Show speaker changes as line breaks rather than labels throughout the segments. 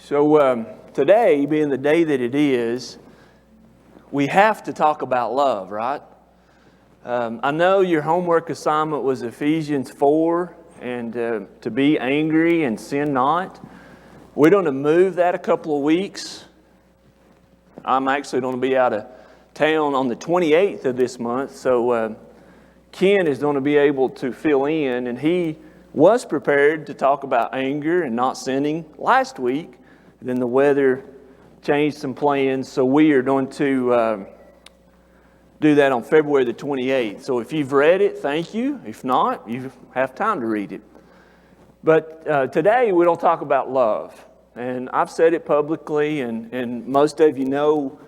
Today, being the day that it is, we have to talk about love, right? I know your homework assignment was Ephesians 4 and to be angry and sin not. We're going to move that a couple of weeks. I'm actually going to be out of town on the 28th of this month, so Ken is going to be able to fill in, and he was prepared to talk about anger and not sinning last week. Then the weather changed some plans, so we are going to do that on February the 28th. So if you've read it, thank you. If not, you have time to read it. But today we don't talk about love. And I've said it publicly, and most of you know,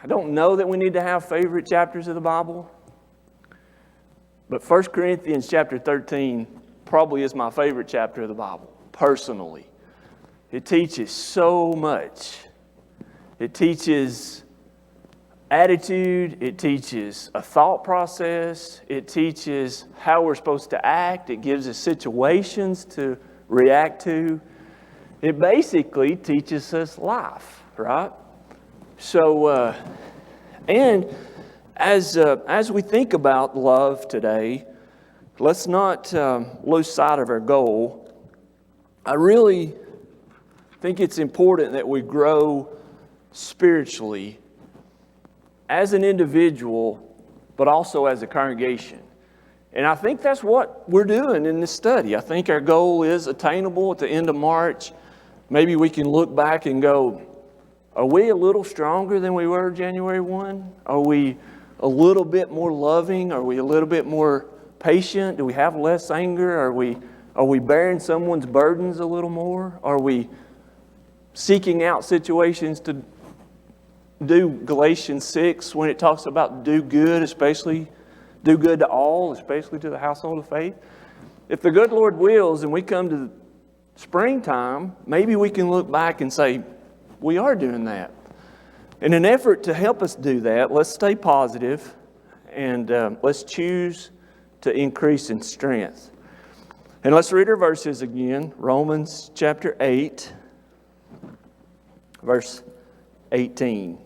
I don't know that we need to have favorite chapters of the Bible. But 1 Corinthians chapter 13 probably is my favorite chapter of the Bible, personally. It teaches so much. It teaches attitude. It teaches a thought process. It teaches how we're supposed to act. It gives us situations to react to. It basically teaches us life, right? So, and as we think about love today, let's not lose sight of our goal. I really think it's important that we grow spiritually as an individual, but also as a congregation. And I think that's what we're doing in this study. I think our goal is attainable at the end of March. Maybe we can look back and go, are we a little stronger than we were January 1? Are we a little bit more loving? Are we a little bit more patient? Do we have less anger? Are we bearing someone's burdens a little more? Are we seeking out situations to do Galatians 6 when it talks about do good, especially do good to all, especially to the household of faith? If the good Lord wills and we come to springtime, maybe we can look back and say, we are doing that. In an effort to help us do that, let's stay positive and let's choose to increase in strength. And let's read our verses again. Romans chapter 8, verse 18.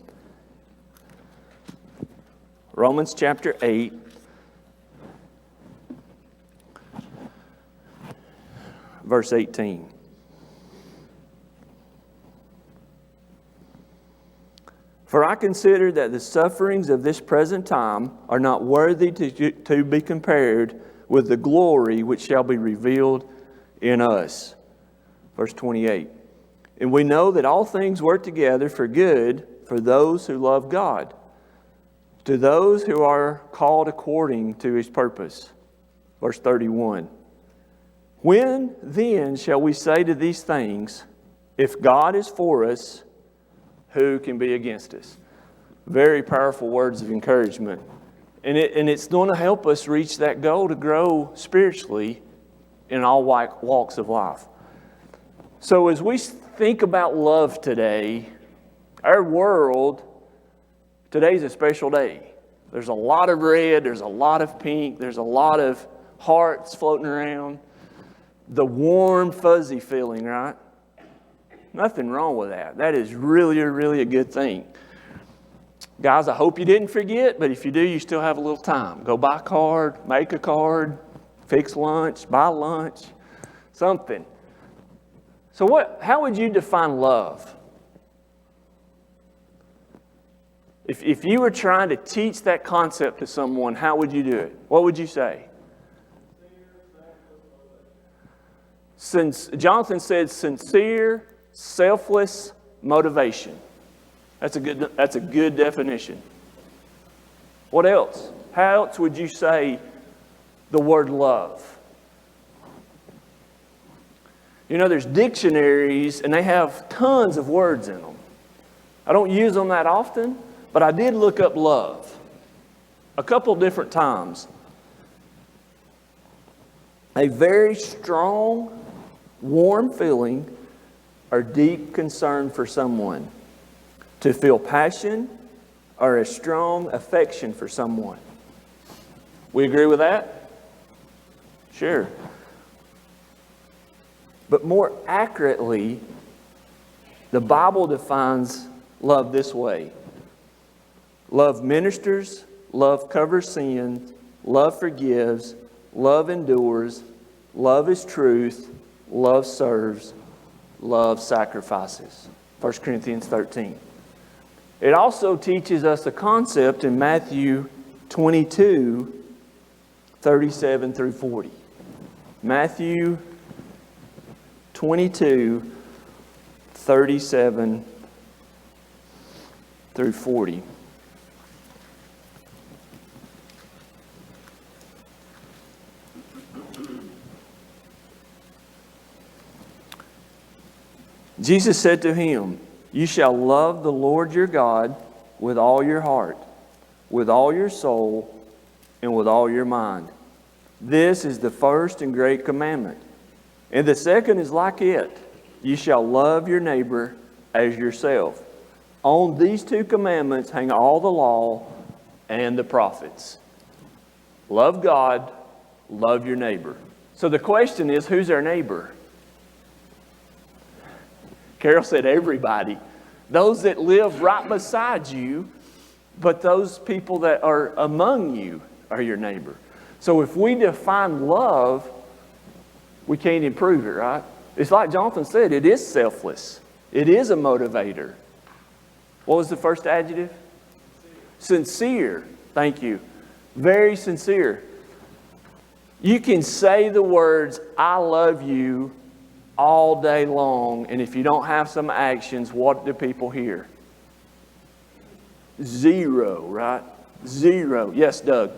Romans chapter 8, verse 18. For I consider that the sufferings of this present time are not worthy to be compared with the glory which shall be revealed in us. Verse 28. And we know that all things work together for good for those who love God, to those who are called according to His purpose. Verse 31. When then shall we say to these things, if God is for us, who can be against us? Very powerful words of encouragement. And it's going to help us reach that goal to grow spiritually in all walks of life. So as we think about love today, our world, today's a special day. There's a lot of red, there's a lot of pink, there's a lot of hearts floating around. The warm, fuzzy feeling, right? Nothing wrong with that. That is really, really a good thing. Guys, I hope you didn't forget, but if you do, you still have a little time. Go buy a card, make a card, fix lunch, buy lunch, something. So how would you define love? If you were trying to teach that concept to someone, how would you do it? What would you say? Since Jonathan said sincere, selfless motivation. That's a good definition. What else? How else would you say the word love? You know, there's dictionaries and they have tons of words in them. I don't use them that often, but I did look up love a couple different times. A very strong, warm feeling or deep concern for someone. To feel passion or a strong affection for someone. We agree with that? Sure. But more accurately, The Bible defines love this way. Love ministers, love covers sins, love forgives, love endures, love is truth, love serves, love sacrifices. 1 Corinthians 13. It also teaches us a concept in Matthew 22, 37 through 40. Matthew 22, 37 through 40. Jesus said to him, "You shall love the Lord your God with all your heart, with all your soul, and with all your mind. This is the first and great commandment. And the second is like it. You shall love your neighbor as yourself. On these two commandments hang all the law and the prophets." Love God, love your neighbor. So the question is, who's our neighbor? Carol said everybody. Those that live right beside you, but those people that are among you are your neighbor. So if we define love, we can't improve it, right? It's like Jonathan said, it is selfless. It is a motivator. What was the first adjective? Sincere. Thank you. Very sincere. You can say the words, "I love you," all day long, and if you don't have some actions, what do people hear? Zero, right? Zero. Yes, Doug.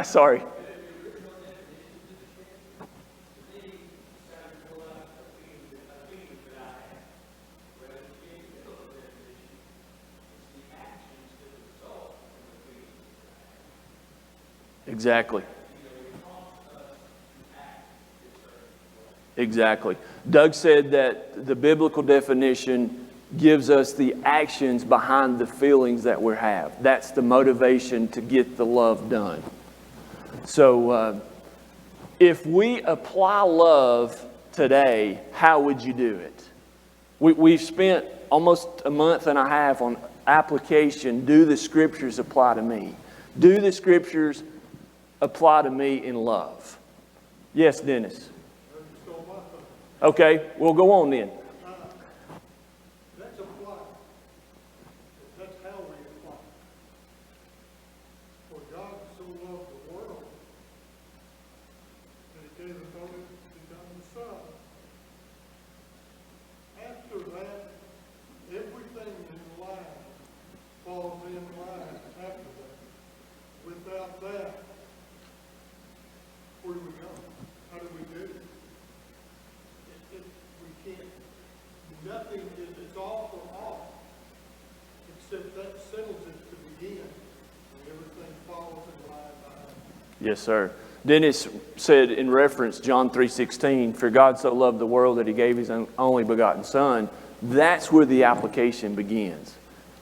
Sorry. Exactly. Exactly. Doug said that the biblical definition gives us the actions behind the feelings that we have. That's the motivation to get the love done. So if we apply love today, how would you do it? We've spent almost a month and a half on application. Do the Scriptures apply to me? Do the Scriptures apply to me in love? Yes, Dennis. Okay, we'll go on then.
That's apply. That's how we apply. For God so loved the world that He gave His only begotten Son. After that, everything in life falls in line after that. Without that, where do we go? How do we do it? We can't. Nothing is, it's all for all. Except that settles it to begin. And everything falls in line behind.
Yes, sir. Dennis said in reference John 3:16, "For God so loved the world that He gave His only begotten Son." That's where the application begins.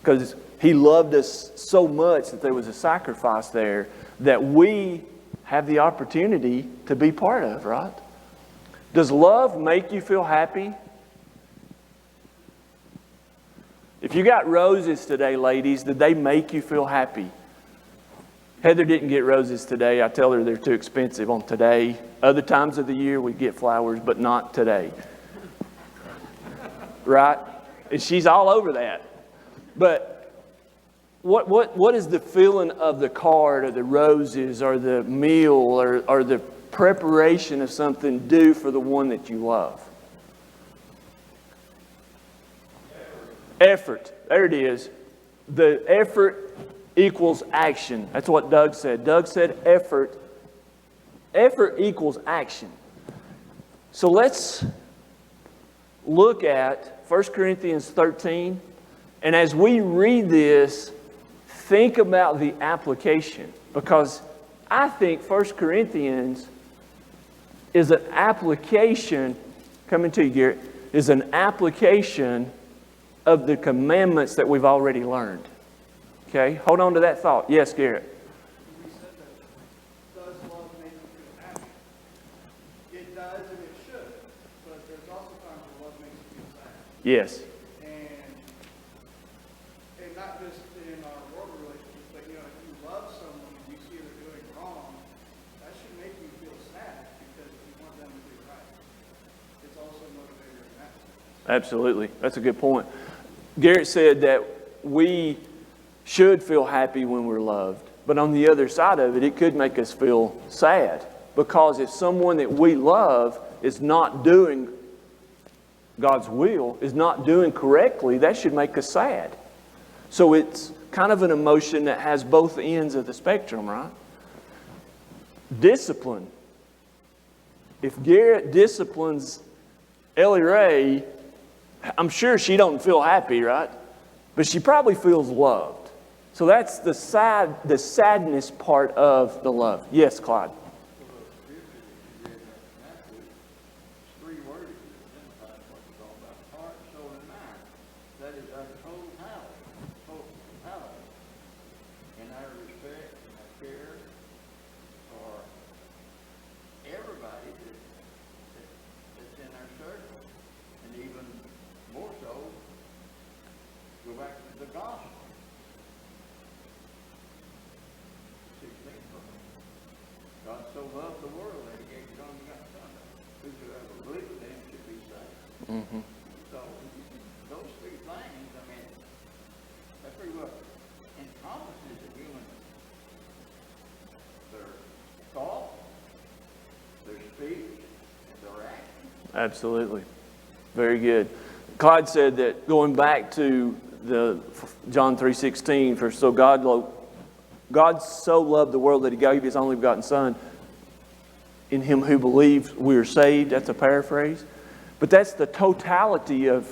Because He loved us so much that there was a sacrifice there that we have the opportunity to be part of, right? Does love make you feel happy? If you got roses today, ladies, did they make you feel happy? Heather didn't get roses today. I tell her they're too expensive on today. Other times of the year we get flowers, but not today. Right? And she's all over that. But what is the feeling of the card or the roses or the meal or the preparation of something do for the one that you love? Effort. There it is. The effort equals action. That's what Doug said. Doug said effort. Effort equals action. So let's look at 1 Corinthians 13. And as we read this, think about the application. Because I think 1 Corinthians is an application, coming to you, Garrett, is an application of the commandments that we've already learned. Okay, hold on to that thought. Yes, Garrett.
We said that does love make you feel happy? It does and it should. there's also times where love makes you feel sad.
Yes.
And not just in our worldly relationships, but if you love someone and you see they're doing wrong, that should make you feel sad because you want them to do right. It's also a motivator in that sense.
Absolutely. That's a good point. Garrett said that we should feel happy when we're loved. But on the other side of it, it could make us feel sad. Because if someone that we love is not doing God's will, is not doing correctly, that should make us sad. So it's kind of an emotion that has both ends of the spectrum, right? Discipline. If Garrett disciplines Ellie Ray, I'm sure she don't feel happy, right? But she probably feels loved. So that's the sadness part of the love. Yes, Clyde.
Three words that identify what it's all about: heart, soul, and mind. That is our totality in our respect and our care for everybody that's in our circle, and even more so, go back to the gospel. 16 verse. God so loved the world that he gave his only begotten Son. Whosoever believes in him should be saved.
Mm-hmm.
So those three things, I mean, that's pretty well encompasses the human, their thought, their speech, and their action.
Absolutely. Very good. Clyde said that going back to the John 3:16, for so God so loved the world that he gave his only begotten Son. In him who believes we are saved. That's a paraphrase. But that's the totality of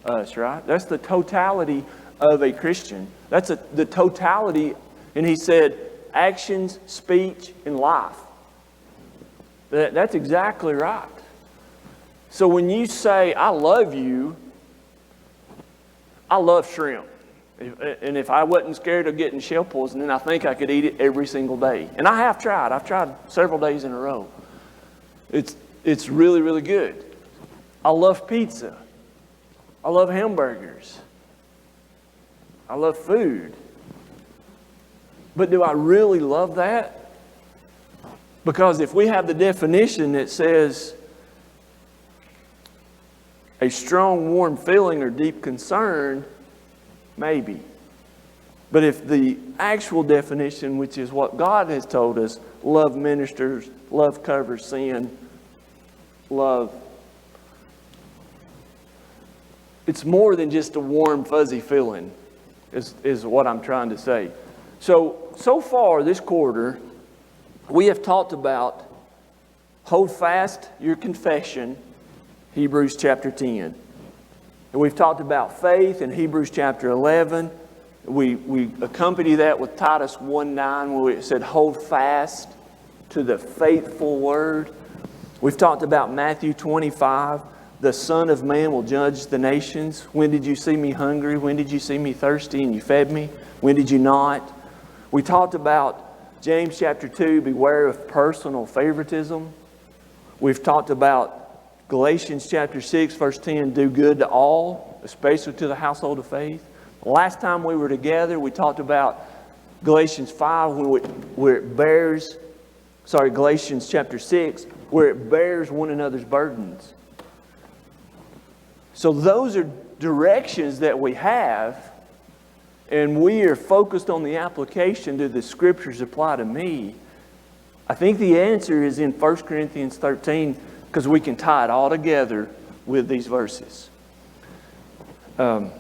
us, right? That's the totality of a Christian. That's the totality. And he said, actions, speech, and life. That's exactly right. So when you say, I love you, I love shrimp. And if I wasn't scared of getting shell poisoning, I think I could eat it every single day. And I have tried. I've tried several days in a row. It's really, really good. I love pizza. I love hamburgers. I love food. But do I really love that? Because if we have the definition that says a strong, warm feeling or deep concern, maybe. But if the actual definition, which is what God has told us, love ministers, love covers sin, love, it's more than just a warm, fuzzy feeling, is what I'm trying to say. So far this quarter, we have talked about hold fast your confession, Hebrews chapter 10. And we've talked about faith in Hebrews chapter 11. We accompany that with Titus 1:9, where it said hold fast to the faithful word. We've talked about Matthew 25. The Son of Man will judge the nations. When did you see me hungry? When did you see me thirsty and you fed me? When did you not? We talked about James chapter 2, beware of personal favoritism. We've talked about Galatians chapter 6, verse 10, do good to all, especially to the household of faith. Last time we were together, we talked about Galatians 5, where it bears, Galatians chapter 6, where it bears one another's burdens. So those are directions that we have, and we are focused on the application. Do the Scriptures apply to me? I think the answer is in 1 Corinthians 13, because we can tie it all together with these verses. Let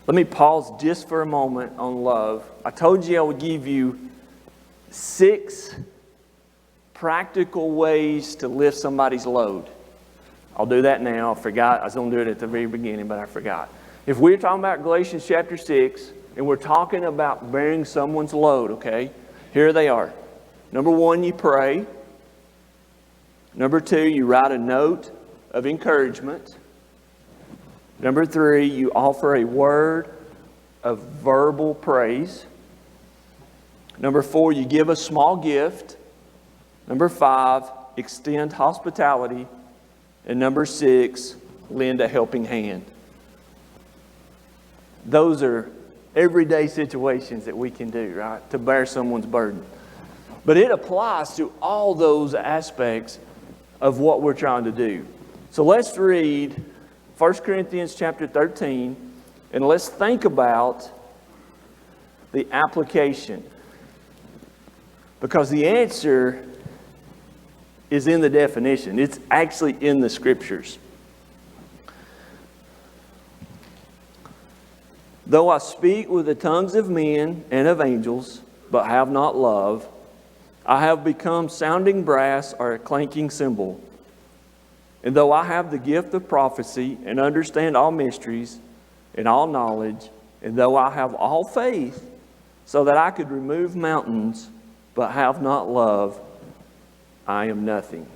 me pause just for a moment on love. I told you I would give you 6 practical ways to lift somebody's load. I'll do that now. I forgot. I was going to do it at the very beginning, but I forgot. If we're talking about Galatians chapter 6, and we're talking about bearing someone's load, okay? Here they are. Number 1, you pray. Number 2, you write a note of encouragement. Number 3, you offer a word of verbal praise. Number 4, you give a small gift. Number 5, extend hospitality. And number 6, lend a helping hand. Those are everyday situations that we can do, right? To bear someone's burden. But it applies to all those aspects of what we're trying to do. So let's read 1 Corinthians chapter 13, and let's think about the application. Because the answer is in the definition. It's actually in the Scriptures. Though I speak with the tongues of men and of angels, but have not love, I have become sounding brass or a clanking cymbal. And though I have the gift of prophecy and understand all mysteries and all knowledge, and though I have all faith so that I could remove mountains, but have not love, I am nothing.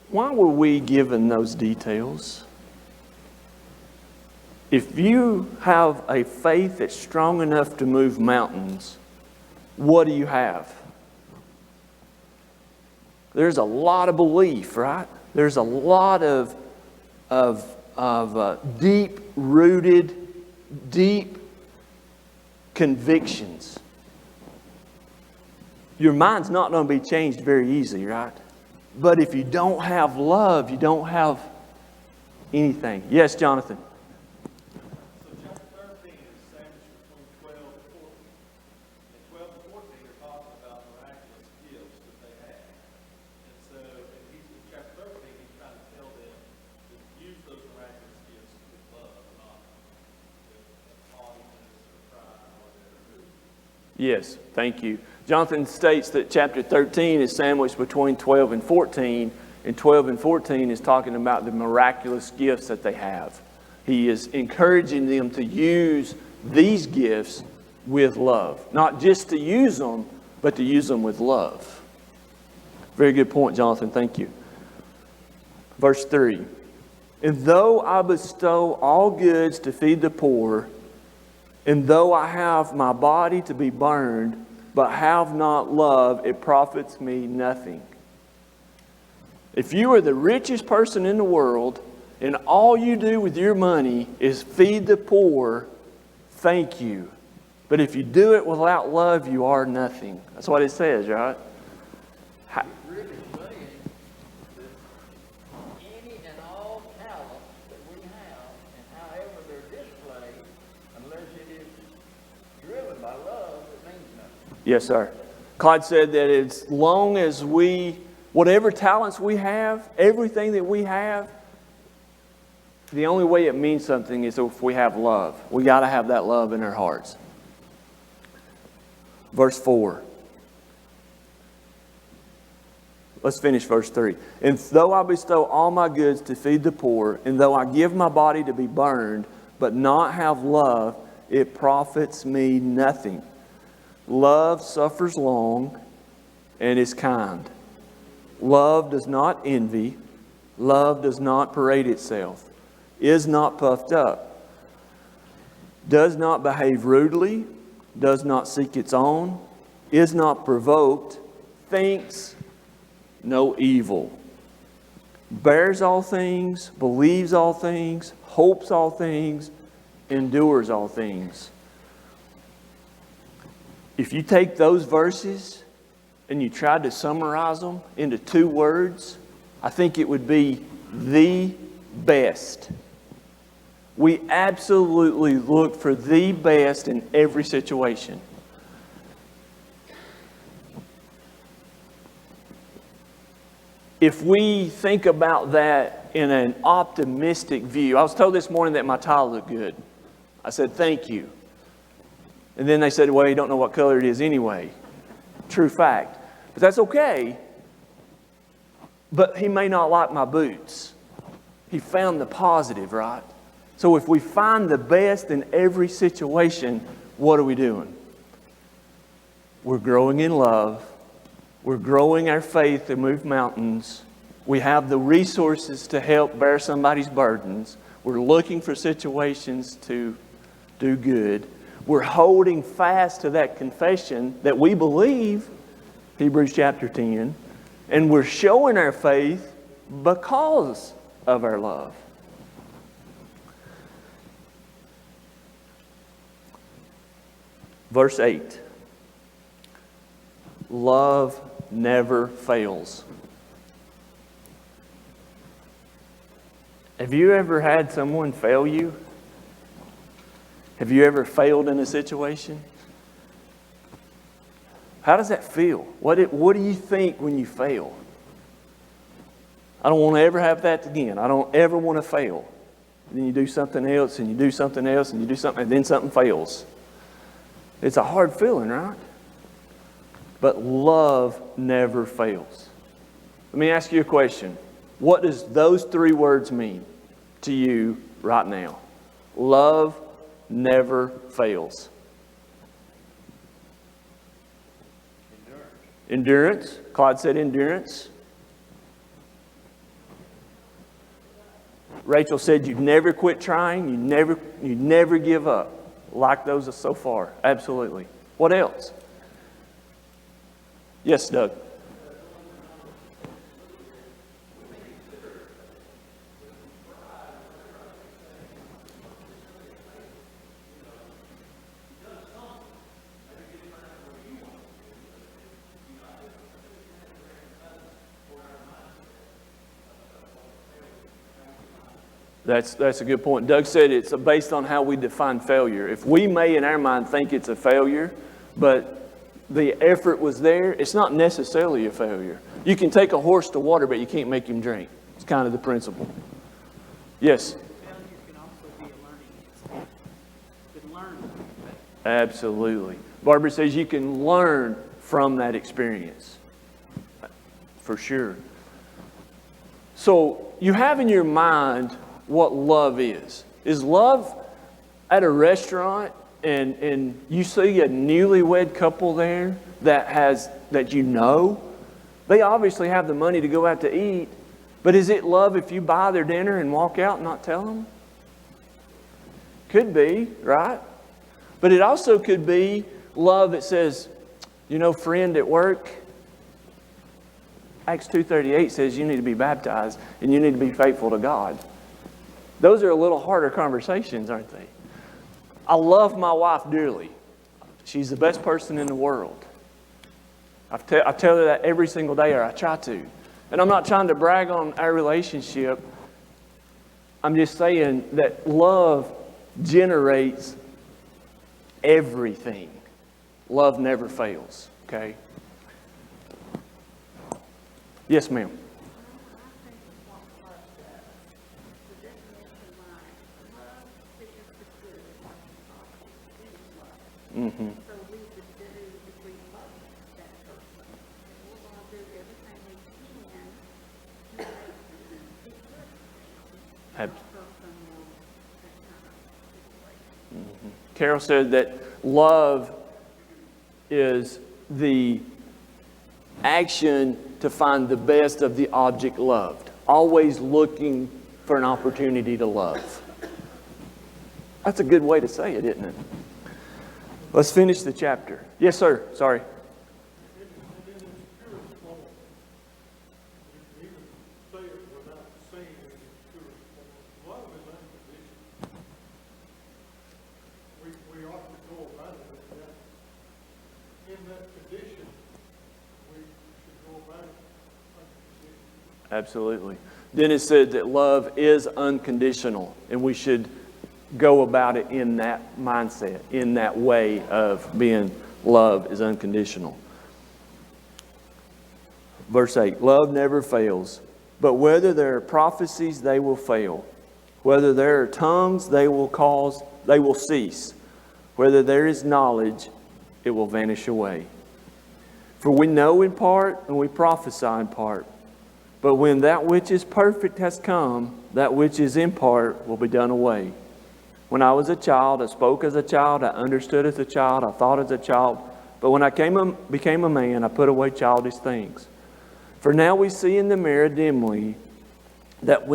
Why were we given those details? If you have a faith that's strong enough to move mountains, what do you have? There's a lot of belief, right? There's a lot of deep-rooted, deep convictions. Your mind's not going to be changed very easily, right? But if you don't have love, you don't have anything. Yes, Jonathan?
So chapter 13 is sandwiched between 12 and 14. And 12 and 14 are talking about miraculous gifts that they have. And so in chapter 13, he's trying to tell them to use those miraculous gifts with love, not with haughtiness or pride or whatever.
Yes, thank you. Jonathan states that chapter 13 is sandwiched between 12 and 14, and 12 and 14 is talking about the miraculous gifts that they have. He is encouraging them to use these gifts with love. Not just to use them, but to use them with love. Very good point, Jonathan. Thank you. Verse 3. And though I bestow all goods to feed the poor, and though I have my body to be burned, but have not love, it profits me nothing. If you are the richest person in the world, and all you do with your money is feed the poor, thank you. But if you do it without love, you are nothing. That's what it says, right?
It's really saying that any and all talents that we have, and however they're displayed, unless it is driven by love, it means nothing.
Yes, sir. Clyde said that as long as whatever talents we have, everything that we have, the only way it means something is if we have love. We got to have that love in our hearts. Verse 4. Let's finish verse 3. And though I bestow all my goods to feed the poor, and though I give my body to be burned, but not have love, it profits me nothing. Love suffers long and is kind. Love does not envy. Love does not parade itself. Is not puffed up. Does not behave rudely. Does not seek its own. Is not provoked. Thinks no evil. Bears all things. Believes all things. Hopes all things. Endures all things. If you take those verses and you tried to summarize them into 2 words, I think it would be the best. We absolutely look for the best in every situation. If we think about that in an optimistic view, I was told this morning that my tile looked good. I said, thank you. And then they said, well, you don't know what color it is anyway. True fact. But that's okay. But he may not like my boots. He found the positive, right? So if we find the best in every situation, what are we doing? We're growing in love. We're growing our faith to move mountains. We have the resources to help bear somebody's burdens. We're looking for situations to do good. We're holding fast to that confession that we believe, Hebrews chapter 10, and we're showing our faith because of our love. Verse 8. Love never fails. Have you ever had someone fail you? Have you ever failed in a situation? How does that feel? What do you think when you fail? I don't want to ever have that again. I don't ever want to fail. And then you do something else, and you do something else, and you do something, and then something fails. It's a hard feeling, right? But love never fails. Let me ask you a question. What does those three words mean to you right now? Love never fails. Endurance. Claude said endurance. Rachel said you never quit trying. You never give up. Like those so far. Absolutely. What else? Yes, Doug. That's a good point. Doug said it's based on how we define failure. If we may in our mind think it's a failure, but the effort was there, it's not necessarily a failure. You can take a horse to water, but you can't make him drink. It's kind of the principle. Yes?
Failure can also be a learning experience. You can learn.
Absolutely. Barbara says you can learn from that experience. For sure. So you have in your mind what love is. Is love at a restaurant and you see a newlywed couple there that you know? They obviously have the money to go out to eat, but is it love if you buy their dinner and walk out and not tell them? Could be, right? But it also could be love that says, friend at work, Acts 2:38 says you need to be baptized and you need to be faithful to God. Those are a little harder conversations, aren't they? I love my wife dearly. She's the best person in the world. I tell her that every single day, or I try to. And I'm not trying to brag on our relationship. I'm just saying that love generates everything. Love never fails, okay? Yes, ma'am. Mm-hmm.
So we would do if we love that person. We're going to do everything we can to make them be good. Person will that kind of situation.
Mm-hmm. Carol said that love is the action to find the best of the object loved. Always looking for an opportunity to love. That's a good way to say it, isn't it? Let's finish the chapter. Yes, sir. Sorry. Absolutely. Dennis said that love is unconditional, and we should go about it in that mindset, in that way of being love is unconditional. Verse 8, love never fails, but whether there are prophecies, they will fail. Whether there are tongues, they will cease. Whether there is knowledge, it will vanish away. For we know in part, and we prophesy in part. But when that which is perfect has come, that which is in part will be done away. When I was a child, I spoke as a child, I understood as a child, I thought as a child. But when I became a man, I put away childish things. For now we see in the mirror dimly, but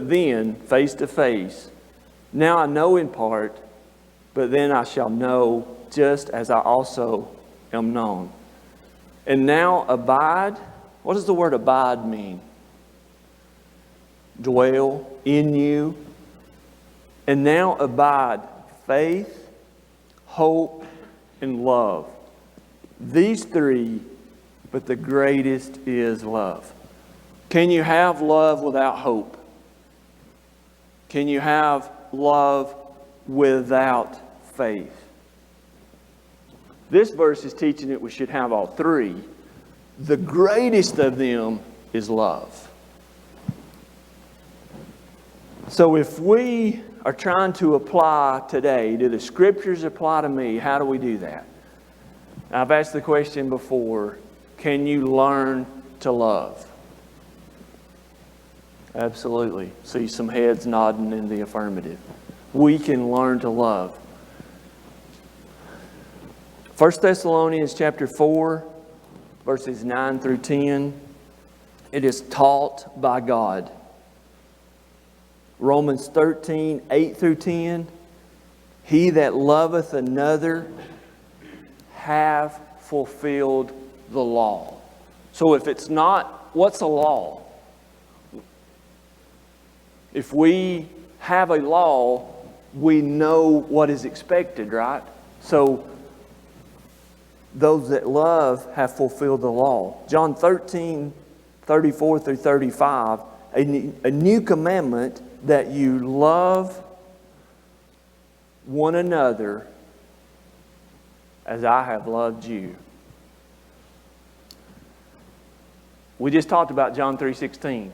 then face to face. Now I know in part, but then I shall know just as I also am known. And now abide. What does the word abide mean? Dwell in you. And now abide faith, hope, and love. These three, but the greatest is love. Can you have love without hope? Can you have love without faith? This verse is teaching that we should have all three. The greatest of them is love. So if we are trying to apply today, do the Scriptures apply to me? How do we do that? I've asked the question before, can you learn to love? Absolutely. See some heads nodding in the affirmative. We can learn to love. 1 Thessalonians Chapter 4, verses 9 through 10. It is taught by God. Romans 13, 8 through 10. He that loveth another have fulfilled the law. So if it's not, what's a law? If we have a law, we know what is expected, right? So those that love have fulfilled the law. John 13, 34 through 35, a new commandment, that you love one another as I have loved you. We just talked about John 3:16.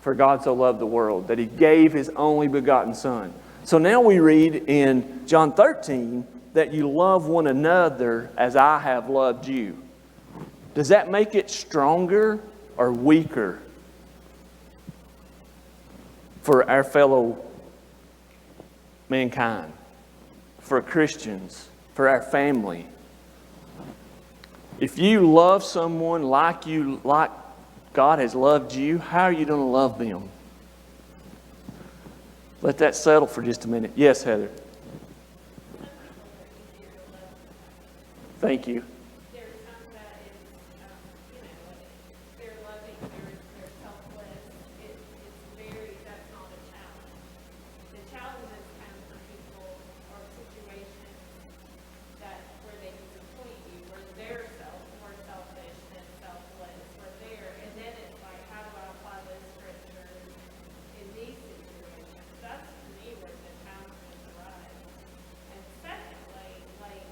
For God so loved the world that He gave His only begotten Son. So now we read in John 13 that you love one another as I have loved you. Does that make it stronger or weaker for our fellow mankind, for Christians, for our family? If you love someone like God has loved you, how are you going to love them? Let that settle for just a minute. Yes, Heather. Thank you.
There's some that is, they're loving, they're selfless. That's not a challenge. The challenges come from people or situations where they disappoint you, where they're more selfish than selfless, and then it's like, how do I apply those scriptures in these situations? That's to me where the challenges arise. And secondly,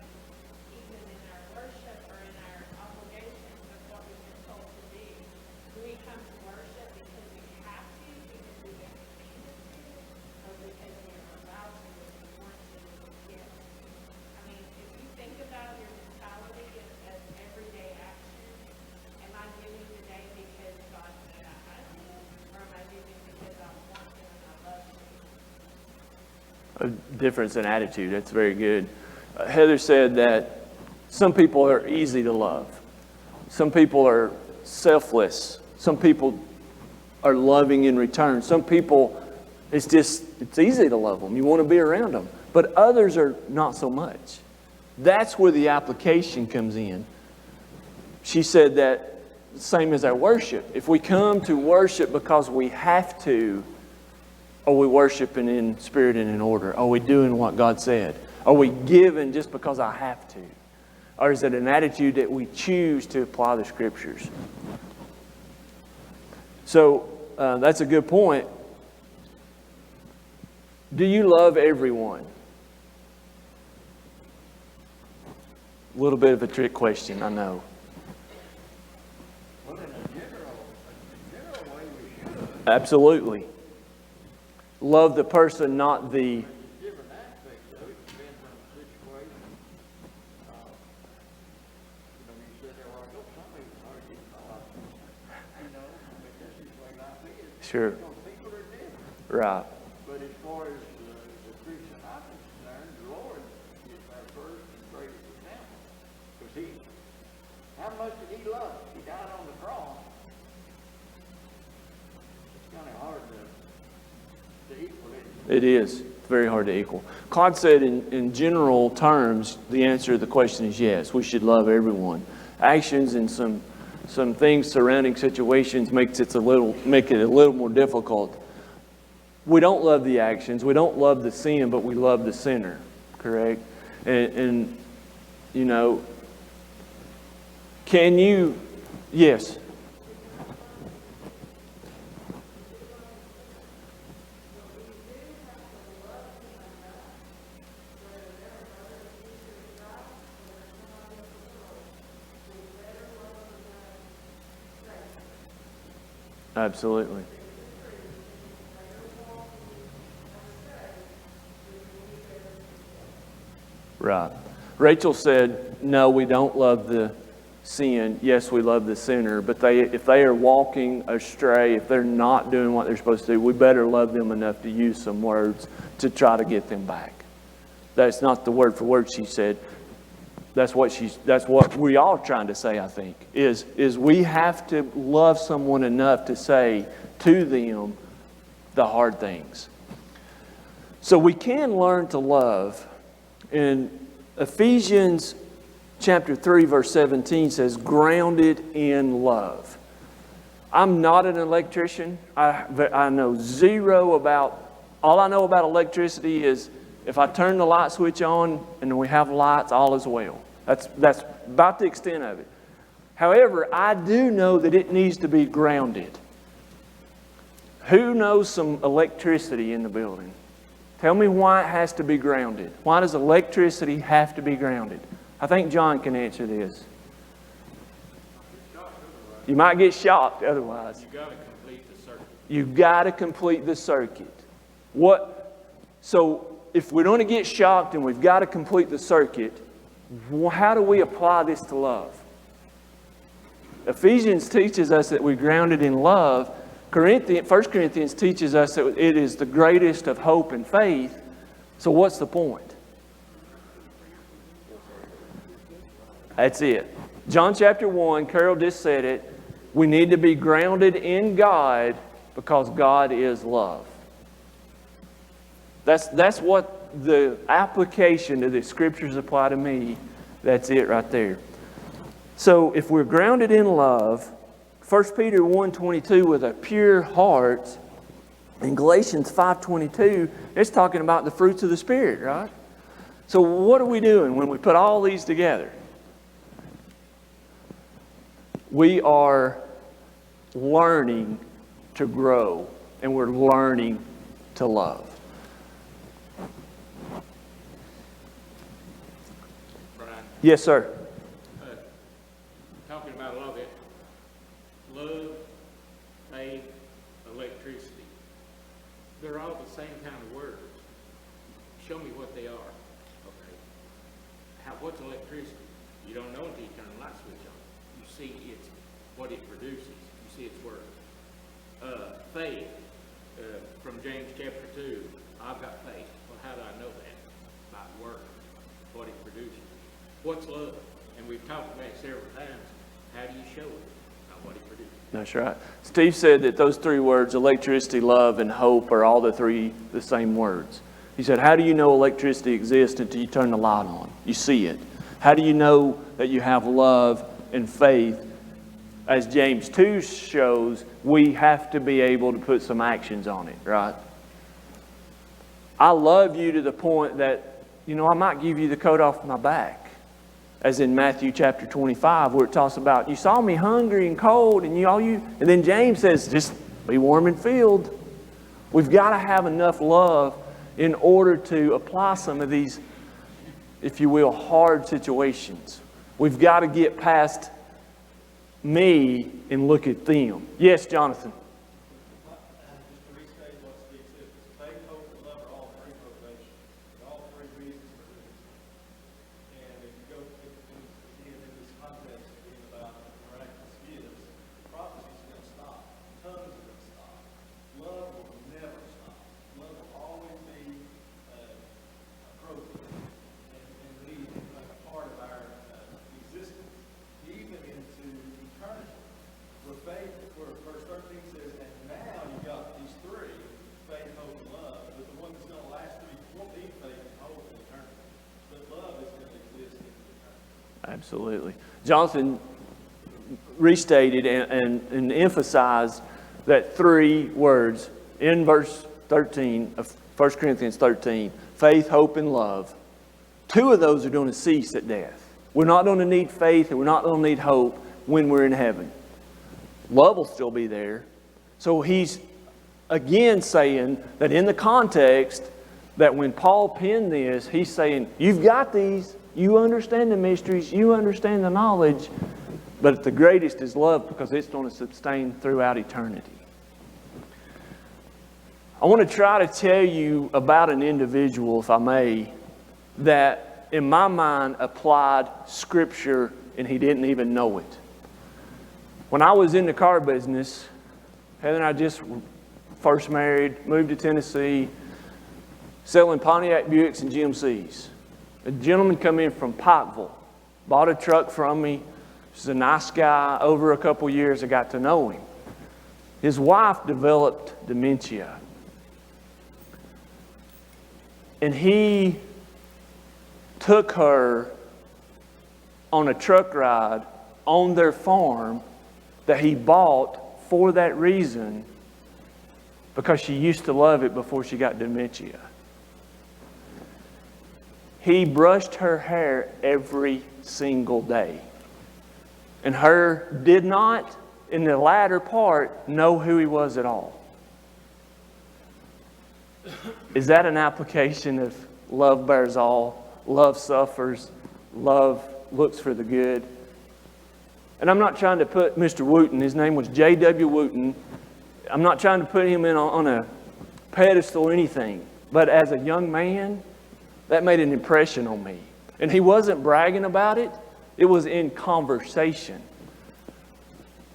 even in our worship or in our obligations of what we've been told to do we come to worship because we have to, because we get commanded to, or because we are allowed to, if we want to, with a gift? I mean, if you think about your mentality as everyday action, am I giving today because God said I had to, or am I giving because I want to and I love to?
A difference in attitude. That's very good. Heather said that some people are easy to love. Some people are selfless. Some people are loving in return. Some people, it's easy to love them. You want to be around them. But others are not so much. That's where the application comes in. She said that same as our worship. If we come to worship because we have to, are we worshiping in spirit and in order? Are we doing what God said? Are we giving just because I have to? Or is it an attitude that we choose to apply the Scriptures? So that's a good point. Do you love everyone? A little bit of a trick question, I know.
Well, in a general way, we should.
Absolutely. Love the person, not the...
Different aspects of it depends on the situation. You said there were some people are this is the way life is.
Sure.
People are different.
Right.
But as far as the Christian life is concerned, the Lord is our first and greatest example. Because how much did He love us? He died on the cross. It's kind of hard to equal it.
It is. It's very hard to equal. Claude said in general terms, the answer to the question is yes. We should love everyone. Actions and some things surrounding situations make it a little more difficult. We don't love the actions. We don't love the sin, but we love the sinner. Correct? And you know, can you, yes. Absolutely. Right. Rachel said, no, we don't love the sin. Yes, we love the sinner. But if they are walking astray, if they're not doing what they're supposed to do, we better love them enough to use some words to try to get them back. That's not the word for word she said. That's what we all trying to say, I think, is we have to love someone enough to say to them the hard things. So we can learn to love. In Ephesians chapter 3, verse 17 says, grounded in love. I'm not an electrician. I know zero about, all I know about electricity is if I turn the light switch on and we have lights, all is well. That's about the extent of it. However, I do know that it needs to be grounded. Who knows some electricity in the building? Tell me why it has to be grounded. Why does electricity have to be grounded? I think John can answer this. You might get shocked otherwise.
You've got to complete the circuit.
You've got to complete the circuit. So if we're going to get shocked and we've got to complete the circuit, how do we apply this to love? Ephesians teaches us that we're grounded in love. 1 Corinthians teaches us that it is the greatest of hope and faith. So what's the point? That's it. John chapter 1, Carol just said it. We need to be grounded in God because God is love. That's what the application of the Scriptures apply to me. That's it right there. So if we're grounded in love, 1 Peter 1:22 with a pure heart, and Galatians 5:22, it's talking about the fruits of the Spirit, right? So what are we doing when we put all these together? We are learning to grow, and we're learning to love.
Brian,
Yes, sir.
talking about love, faith, electricity. They're all the same kind of words. Show me what they are. Okay. What's electricity? You don't know until you turn the light switch on. You see it's what it produces. You see its work. Faith, from James chapter 2, I've got faith. Well, how do I know that? By work, what it produces. What's love? And we've talked about it several times. How do you show it? By what it produces.
That's right. Steve said that those three words, electricity, love, and hope, are all the same words. He said, how do you know electricity exists until you turn the light on? You see it. How do you know that you have love and faith? As James 2 shows, we have to be able to put some actions on it, right? I love you to the point that, I might give you the coat off my back. As in Matthew chapter 25, where it talks about, you saw me hungry and cold, and and then James says, just be warm and filled. We've got to have enough love in order to apply some of these, if you will, hard situations. We've got to get past me and look at them. Yes, Jonathan.
Just to restate what Steve said, faith, hope, and love are all three motivations, all three reasons for doing it. And if you go in this context being about miraculous gifts, prophecy is going to stop. Tongues are going to stop. Love will never stop. Love will always be appropriate and lead like a part of our existence, even into eternity. Where faith, where verse 13 says,
Absolutely. Jonathan restated and emphasized that 3 words in verse 13 of 1 Corinthians 13, faith, hope, and love. 2 of those are going to cease at death. We're not going to need faith and we're not going to need hope when we're in heaven. Love will still be there. So he's again saying that in the context that when Paul penned this, he's saying, you've got these, you understand the mysteries, you understand the knowledge, but the greatest is love because it's going to sustain throughout eternity. I want to try to tell you about an individual, if I may, that in my mind applied Scripture and he didn't even know it. When I was in the car business, Heather and I just first married, moved to Tennessee, selling Pontiac Buicks and GMCs. A gentleman come in from Pikeville, bought a truck from me. He's a nice guy. Over a couple years, I got to know him. His wife developed dementia. And he took her on a truck ride on their farm that he bought for that reason because she used to love it before she got dementia. He brushed her hair every single day. And her did not, in the latter part, know who he was at all. Is that an application of love bears all, love suffers, love looks for the good? And I'm not trying to put Mr. Wooten, his name was J.W. Wooten, I'm not trying to put him in on a pedestal or anything. But as a young man, that made an impression on me. And he wasn't bragging about it. It was in conversation.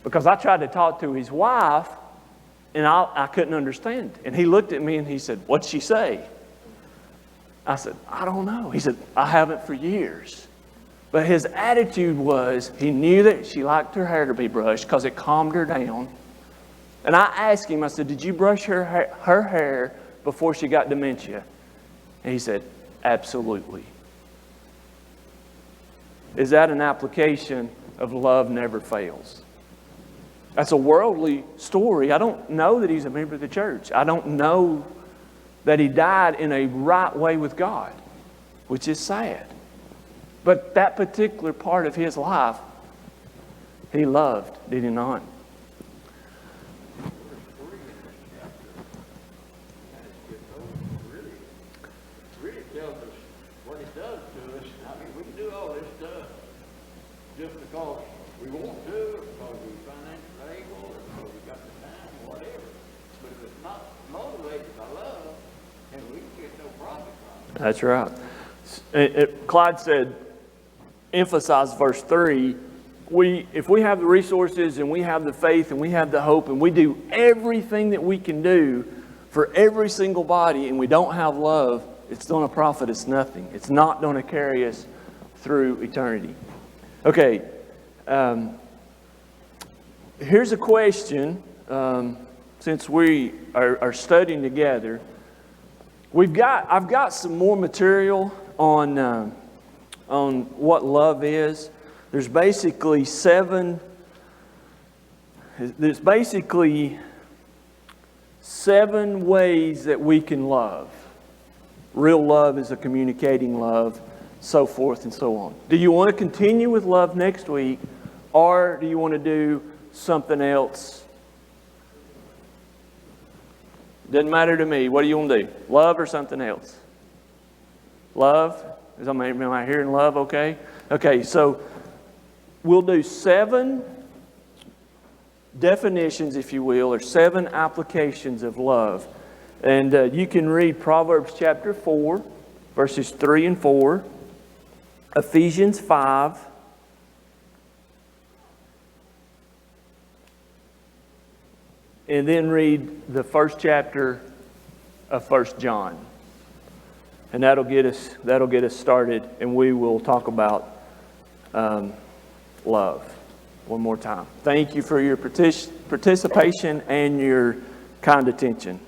Because I tried to talk to his wife, and I couldn't understand. And he looked at me and he said, "What'd she say?" I said, "I don't know." He said, "I haven't for years." But his attitude was, he knew that she liked her hair to be brushed because it calmed her down. And I asked him, I said, "Did you brush her hair before she got dementia?" And he said, "Absolutely." Is that an application of love never fails? That's a worldly story. I don't know that he's a member of the church. I don't know that he died in a right way with God, which is sad. But that particular part of his life, he loved, did he not?
Really tells us what it does to us. I mean, we can do all this stuff just because we want to, or because we're financially able, or because we got the time, whatever. But if it's not motivated by love, then we can get no profit from it.
That's right. Clyde said, emphasize verse 3, if we have the resources and we have the faith and we have the hope and we do everything that we can do for every single body and we don't have love, it's going to profit us nothing. It's not going to carry us through eternity. Okay, here's a question. Since we are studying together, I've got some more material on what love is. There's basically 7 ways that we can love. Real love is a communicating love, so forth and so on. Do you want to continue with love next week, or do you want to do something else? Doesn't matter to me. What do you want to do? Love or something else? Love? Am I hearing love okay? Okay, so we'll do 7 definitions, if you will, or 7 applications of love. And you can read Proverbs chapter 4, verses 3 and 4, Ephesians 5, and then read the first chapter of 1 John. And that'll get us started, and we will talk about love one more time. Thank you for your participation and your kind attention.